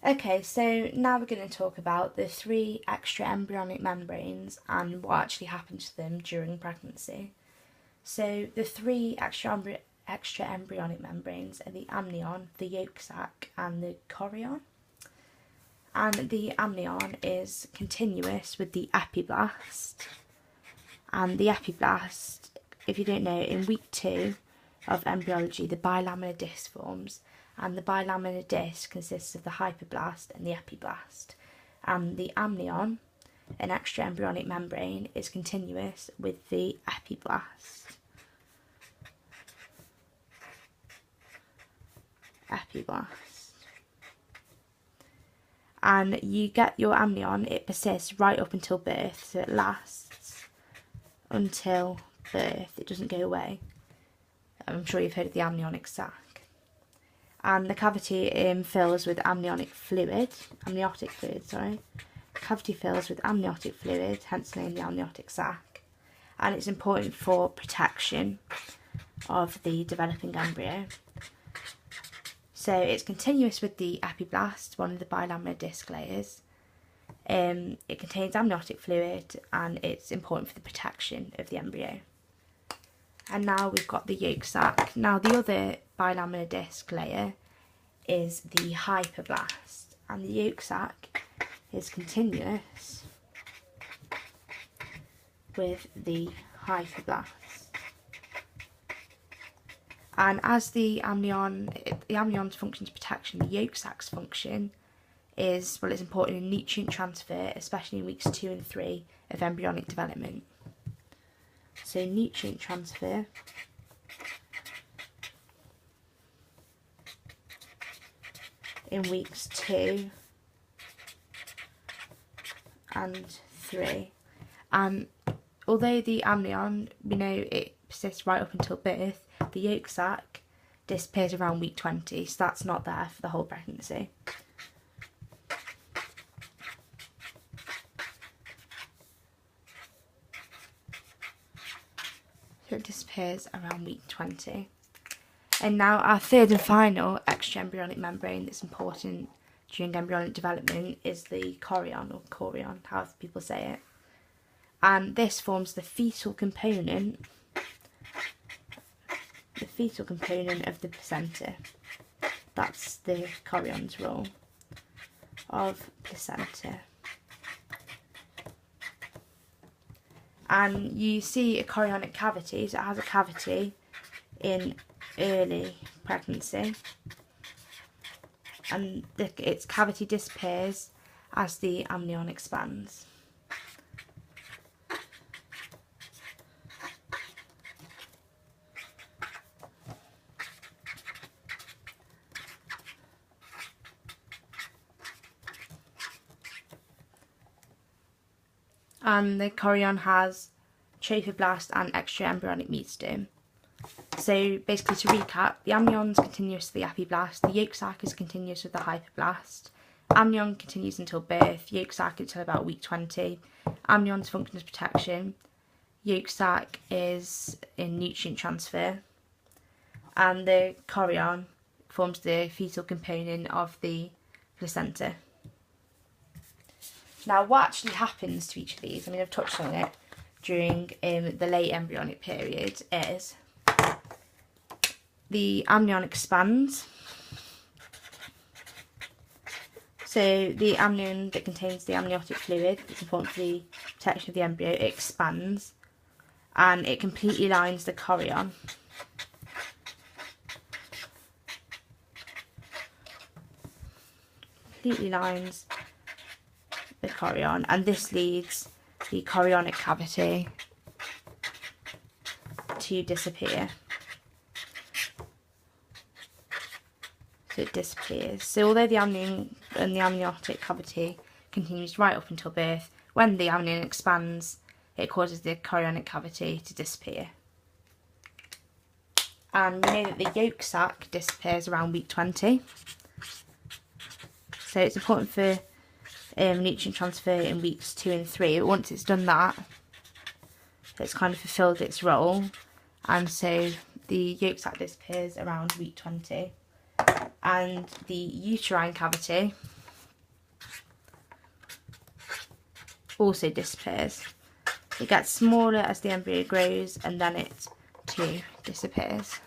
Okay, so now we're going to talk about the 3 extra-embryonic membranes and what actually happens to them during pregnancy. So the 3 extra-embryonic membranes are the amnion, the yolk sac and the chorion. And the amnion is continuous with the epiblast. And the epiblast, if you don't know, in week 2 of embryology, the bilaminar disc forms. And the bilaminar disc consists of the hyperblast and the epiblast. And the amnion, an extra-embryonic membrane, is continuous with the epiblast. And you get your amnion, it persists right up until birth, so it lasts until birth, it doesn't go away. I'm sure you've heard of the amniotic sac. And the cavity fills with amniotic fluid. Cavity fills with amniotic fluid, hence named the amniotic sac. And it's important for protection of the developing embryo. So it's continuous with the epiblast, one of the bilaminar disc layers. It contains amniotic fluid and it's important for the protection of the embryo. And now we've got the yolk sac. Now the other bilaminar disc layer is the hyperblast, and the yolk sac is continuous with the hyperblast. And as the amnion's function is protection, the yolk sac's function is, well, it's important in nutrient transfer, especially in weeks 2 and 3 of embryonic development. So nutrient transfer in weeks 2 and 3. And although the amnion, we know it persists right up until birth, the yolk sac disappears around week 20, so that's not there for the whole pregnancy. So it disappears around week 20. And now our third and final extra-embryonic membrane that's important during embryonic development is the chorion, or chorion, however people say it. And this forms the fetal component of the placenta. That's the chorion's role of placenta. And you see a chorionic cavity, so it has a cavity in early pregnancy, and its cavity disappears as the amnion expands. And the chorion has trophoblast and extra-embryonic mesoderm. So basically, to recap, the amnion is continuous with the epiblast, the yolk sac is continuous with the hyperblast, amnion continues until birth, yolk sac until about week 20, amnion's function is protection, yolk sac is in nutrient transfer, and the chorion forms the fetal component of the placenta. Now, what actually happens to each of these, I mean, I've touched on it during the late embryonic period, is the amnion expands. So the amnion that contains the amniotic fluid, that's important for the protection of the embryo, it expands and it completely lines the chorion. Completely lines the chorion, and this leads the chorionic cavity to disappear. So it disappears. So although the amnion and the amniotic cavity continues right up until birth, when the amnion expands, it causes the chorionic cavity to disappear. And we know that the yolk sac disappears around week 20. So it's important for nutrient transfer in weeks 2 and 3. But once it's done that, it's kind of fulfilled its role, and so the yolk sac disappears around week 20. And the uterine cavity also disappears. It gets smaller as the embryo grows, and then it too disappears.